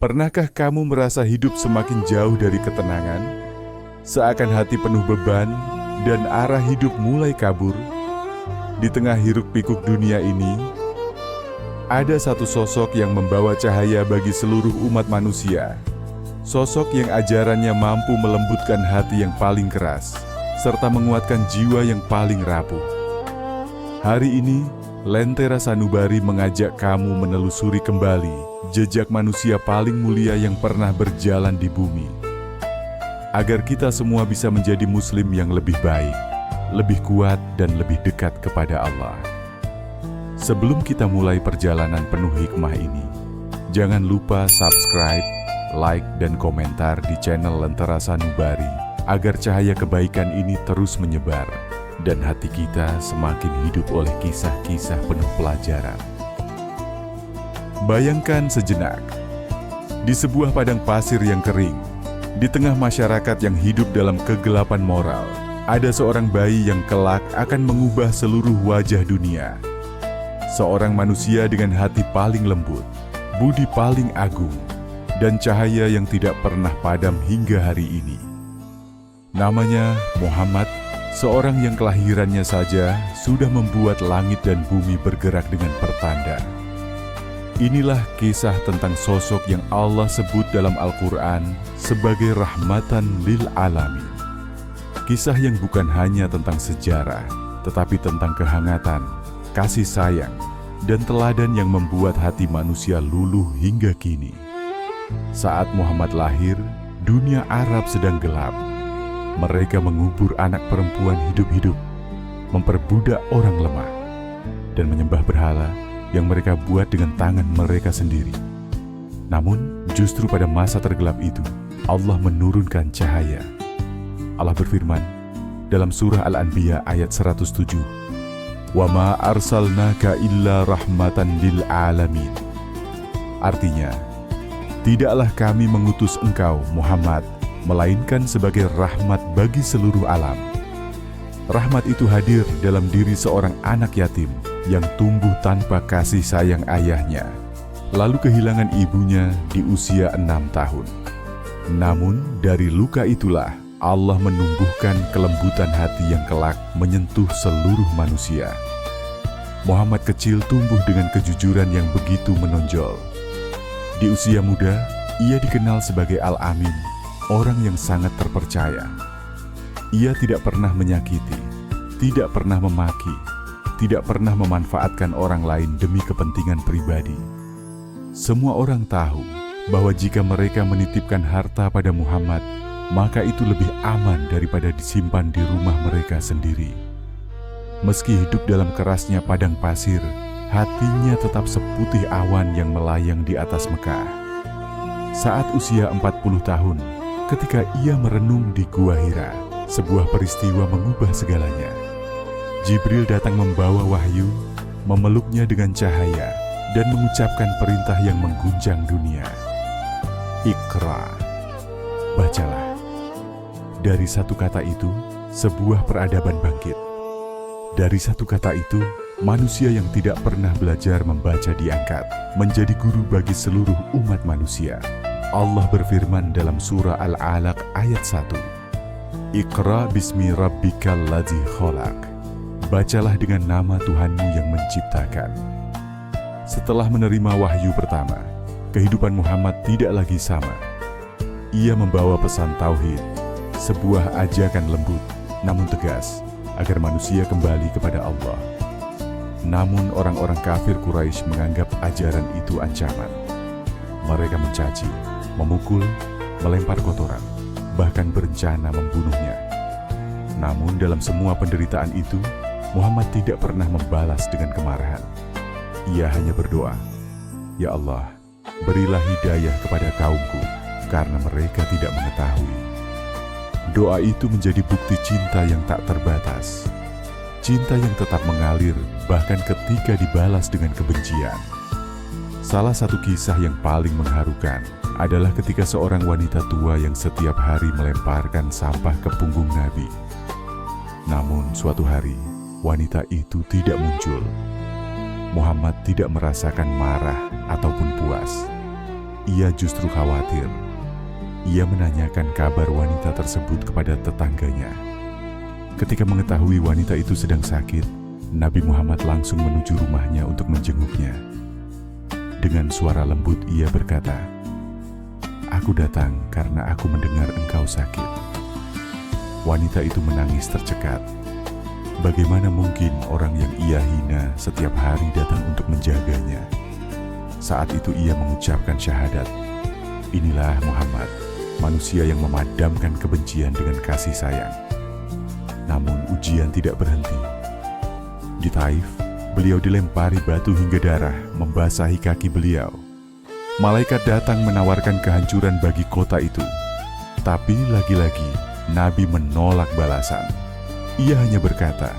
Pernahkah kamu merasa hidup semakin jauh dari ketenangan? Seakan hati penuh beban dan arah hidup mulai kabur? Di tengah hiruk-pikuk dunia ini, ada satu sosok yang membawa cahaya bagi seluruh umat manusia. Sosok yang ajarannya mampu melembutkan hati yang paling keras, serta menguatkan jiwa yang paling rapuh. Hari ini, Lentera Sanubari mengajak kamu menelusuri kembali jejak manusia paling mulia yang pernah berjalan di bumi, agar kita semua bisa menjadi muslim yang lebih baik, lebih kuat, dan lebih dekat kepada Allah. Sebelum kita mulai perjalanan penuh hikmah ini, jangan lupa subscribe, like, dan komentar di channel Lentera Sanubari, agar cahaya kebaikan ini terus menyebar, dan hati kita semakin hidup oleh kisah-kisah penuh pelajaran. Bayangkan sejenak, di sebuah padang pasir yang kering, di tengah masyarakat yang hidup dalam kegelapan moral, ada seorang bayi yang kelak akan mengubah seluruh wajah dunia. Seorang manusia dengan hati paling lembut, budi paling agung, dan cahaya yang tidak pernah padam hingga hari ini. Namanya Muhammad, seorang yang kelahirannya saja sudah membuat langit dan bumi bergerak dengan pertanda. Inilah kisah tentang sosok yang Allah sebut dalam Al-Quran sebagai rahmatan lil alamin. Kisah yang bukan hanya tentang sejarah, tetapi tentang kehangatan, kasih sayang, dan teladan yang membuat hati manusia luluh hingga kini. Saat Muhammad lahir, dunia Arab sedang gelap. Mereka mengubur anak perempuan hidup-hidup, memperbudak orang lemah, dan menyembah berhala yang mereka buat dengan tangan mereka sendiri. Namun, justru pada masa tergelap itu, Allah menurunkan cahaya. Allah berfirman dalam surah Al-Anbiya ayat 107, "Wa ma arsalnaka illa rahmatan lil alamin." Artinya, tidaklah kami mengutus engkau, Muhammad, melainkan sebagai rahmat bagi seluruh alam. Rahmat itu hadir dalam diri seorang anak yatim yang tumbuh tanpa kasih sayang ayahnya, lalu kehilangan ibunya di usia 6 tahun. Namun dari luka itulah Allah menumbuhkan kelembutan hati yang kelak menyentuh seluruh manusia. Muhammad kecil tumbuh dengan kejujuran yang begitu menonjol. Di usia muda, ia dikenal sebagai Al-Amin, orang yang sangat terpercaya. Ia tidak pernah menyakiti, tidak pernah memaki, tidak pernah memanfaatkan orang lain demi kepentingan pribadi. Semua orang tahu bahwa jika mereka menitipkan harta pada Muhammad, maka itu lebih aman daripada disimpan di rumah mereka sendiri. Meski hidup dalam kerasnya padang pasir, hatinya tetap seputih awan yang melayang di atas Mekah. Saat usia 40 tahun, ketika ia merenung di Gua Hira, sebuah peristiwa mengubah segalanya. Jibril datang membawa wahyu, memeluknya dengan cahaya, dan mengucapkan perintah yang mengguncang dunia. Iqra, bacalah. Dari satu kata itu, sebuah peradaban bangkit. Dari satu kata itu, manusia yang tidak pernah belajar membaca diangkat, menjadi guru bagi seluruh umat manusia. Allah berfirman dalam surah Al-Alaq ayat 1, "Iqra bismi rabbikal ladzi khalaq." Bacalah dengan nama Tuhanmu yang menciptakan. Setelah menerima wahyu pertama, kehidupan Muhammad tidak lagi sama. Ia membawa pesan tauhid, sebuah ajakan lembut namun tegas agar manusia kembali kepada Allah. Namun orang-orang kafir Quraisy menganggap ajaran itu ancaman. Mereka mencaci, memukul, melempar kotoran, bahkan berencana membunuhnya. Namun dalam semua penderitaan itu, Muhammad tidak pernah membalas dengan kemarahan. Ia hanya berdoa, "Ya Allah, berilah hidayah kepada kaumku, karena mereka tidak mengetahui." Doa itu menjadi bukti cinta yang tak terbatas. Cinta yang tetap mengalir bahkan ketika dibalas dengan kebencian. Salah satu kisah yang paling mengharukan adalah ketika seorang wanita tua yang setiap hari melemparkan sampah ke punggung Nabi. Namun suatu hari, wanita itu tidak muncul. Muhammad tidak merasakan marah ataupun puas. ia justru khawatir. Ia menanyakan kabar wanita tersebut kepada tetangganya. Ketika mengetahui wanita itu sedang sakit, Nabi Muhammad langsung menuju rumahnya untuk menjenguknya. Dengan suara lembut ia berkata, "Aku datang karena aku mendengar engkau sakit." Wanita itu menangis tercekat. Bagaimana mungkin orang yang ia hina setiap hari datang untuk menjaganya? Saat itu ia mengucapkan syahadat, "Inilah Muhammad, manusia yang memadamkan kebencian dengan kasih sayang." Namun ujian tidak berhenti. Di Taif, beliau dilempari batu hingga darah membasahi kaki beliau. Malaikat datang menawarkan kehancuran bagi kota itu. Tapi lagi-lagi Nabi menolak balasan. Ia hanya berkata,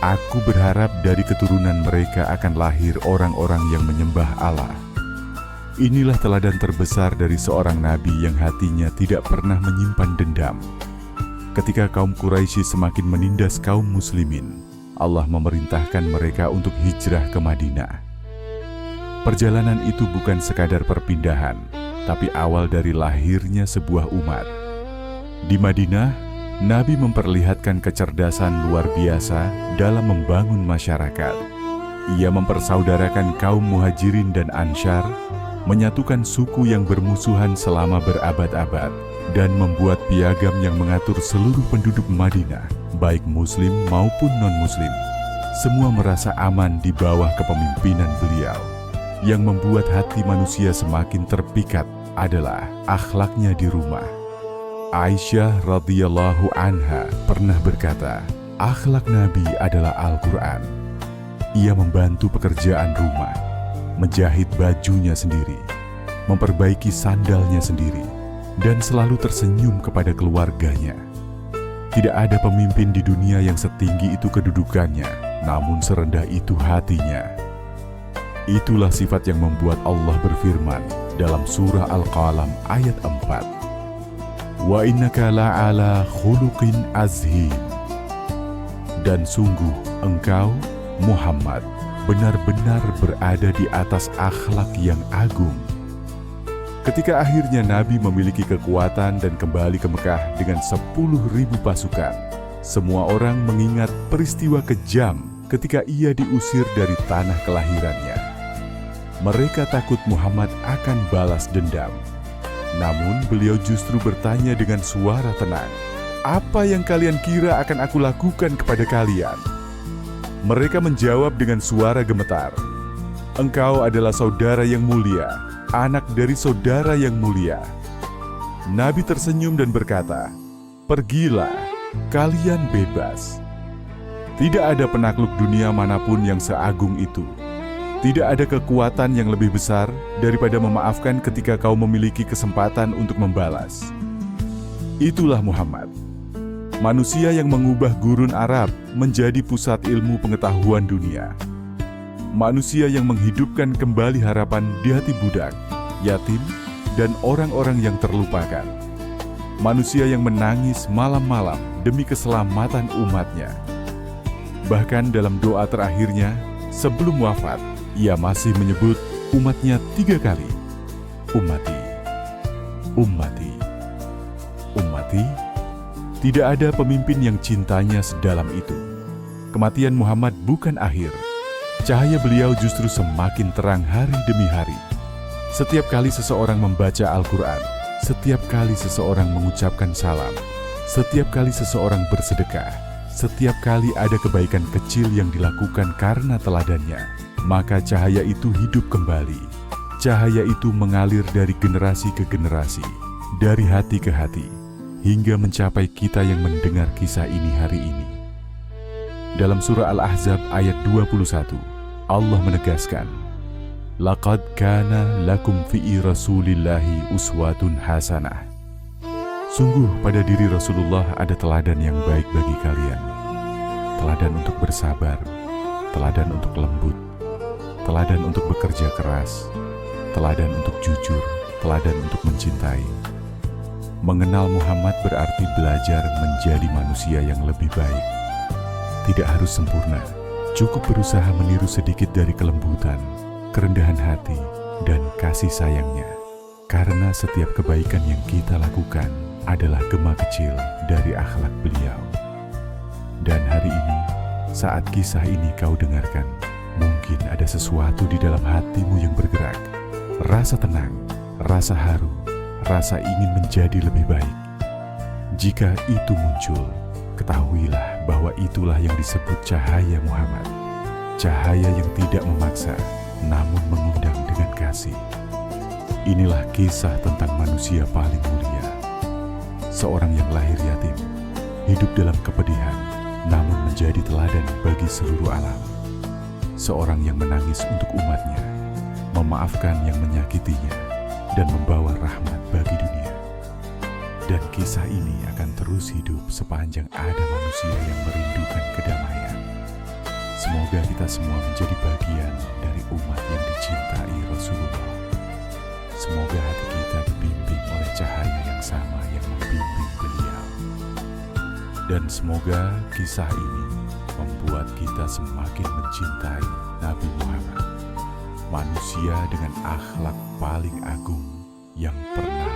"Aku berharap dari keturunan mereka akan lahir orang-orang yang menyembah Allah." Inilah teladan terbesar dari seorang nabi yang hatinya tidak pernah menyimpan dendam. Ketika kaum Quraisy semakin menindas kaum muslimin, Allah memerintahkan mereka untuk hijrah ke Madinah. Perjalanan itu bukan sekadar perpindahan, tapi awal dari lahirnya sebuah umat. Di Madinah, Nabi memperlihatkan kecerdasan luar biasa dalam membangun masyarakat. Ia mempersaudarakan kaum Muhajirin dan Ansyar, menyatukan suku yang bermusuhan selama berabad-abad, dan membuat piagam yang mengatur seluruh penduduk Madinah, baik muslim maupun non-muslim. Semua merasa aman di bawah kepemimpinan beliau. Yang membuat hati manusia semakin terpikat adalah akhlaknya di rumah. Aisyah radhiyallahu anha pernah berkata, akhlak Nabi adalah Al-Quran. Ia membantu pekerjaan rumah, menjahit bajunya sendiri, memperbaiki sandalnya sendiri, dan selalu tersenyum kepada keluarganya. Tidak ada pemimpin di dunia yang setinggi itu kedudukannya, namun serendah itu hatinya. Itulah sifat yang membuat Allah berfirman dalam surah Al-Qalam ayat 4. Wa innaka la'ala khuluqin azim. Dan sungguh engkau, Muhammad, benar-benar berada di atas akhlak yang agung. Ketika akhirnya Nabi memiliki kekuatan dan kembali ke Mekah dengan 10.000 pasukan, semua orang mengingat peristiwa kejam ketika ia diusir dari tanah kelahirannya. Mereka takut Muhammad akan balas dendam. Namun beliau justru bertanya dengan suara tenang, "Apa yang kalian kira akan aku lakukan kepada kalian?" Mereka menjawab dengan suara gemetar, "Engkau adalah saudara yang mulia, anak dari saudara yang mulia." Nabi tersenyum dan berkata, "Pergilah, kalian bebas." Tidak ada penakluk dunia manapun yang seagung itu. Tidak ada kekuatan yang lebih besar daripada memaafkan ketika kau memiliki kesempatan untuk membalas. Itulah Muhammad, manusia yang mengubah gurun Arab menjadi pusat ilmu pengetahuan dunia. Manusia yang menghidupkan kembali harapan di hati budak, yatim, dan orang-orang yang terlupakan. Manusia yang menangis malam-malam demi keselamatan umatnya. Bahkan dalam doa terakhirnya, sebelum wafat, ia masih menyebut umatnya 3 kali. Ummati, ummati, ummati. Tidak ada pemimpin yang cintanya sedalam itu. Kematian Muhammad bukan akhir. Cahaya beliau justru semakin terang hari demi hari. Setiap kali seseorang membaca Al-Quran, setiap kali seseorang mengucapkan salam, setiap kali seseorang bersedekah, setiap kali ada kebaikan kecil yang dilakukan karena teladannya, maka cahaya itu hidup kembali. Cahaya itu mengalir dari generasi ke generasi, dari hati ke hati, hingga mencapai kita yang mendengar kisah ini hari ini. Dalam surah Al-Ahzab ayat 21, Allah menegaskan, "Laqad kana lakum fi Rasulillahi uswatun hasanah." Sungguh pada diri Rasulullah ada teladan yang baik bagi kalian. Teladan untuk bersabar, teladan untuk lembut, teladan untuk bekerja keras, teladan untuk jujur, teladan untuk mencintai. Mengenal Muhammad berarti belajar menjadi manusia yang lebih baik. Tidak harus sempurna, cukup berusaha meniru sedikit dari kelembutan, kerendahan hati, dan kasih sayangnya. Karena setiap kebaikan yang kita lakukan adalah gema kecil dari akhlak beliau. Dan hari ini, saat kisah ini kau dengarkan, mungkin ada sesuatu di dalam hatimu yang bergerak. Rasa tenang, rasa haru, rasa ingin menjadi lebih baik. Jika itu muncul, ketahuilah bahwa itulah yang disebut cahaya Muhammad. Cahaya yang tidak memaksa, namun mengundang dengan kasih. Inilah kisah tentang manusia paling mulia. Seorang yang lahir yatim, hidup dalam kepedihan, namun menjadi teladan bagi seluruh alam. Seorang yang menangis untuk umatnya, memaafkan yang menyakitinya, dan membawa rahmat bagi dunia. Dan kisah ini akan terus hidup sepanjang ada manusia yang merindukan kedamaian. Semoga kita semua menjadi bagian dari umat yang dicintai Rasulullah. Semoga hati kita dibimbing oleh cahaya yang sama yang membimbing beliau. Dan semoga kisah ini membuat kita semakin mencintai Nabi Muhammad, manusia dengan akhlak paling agung yang pernah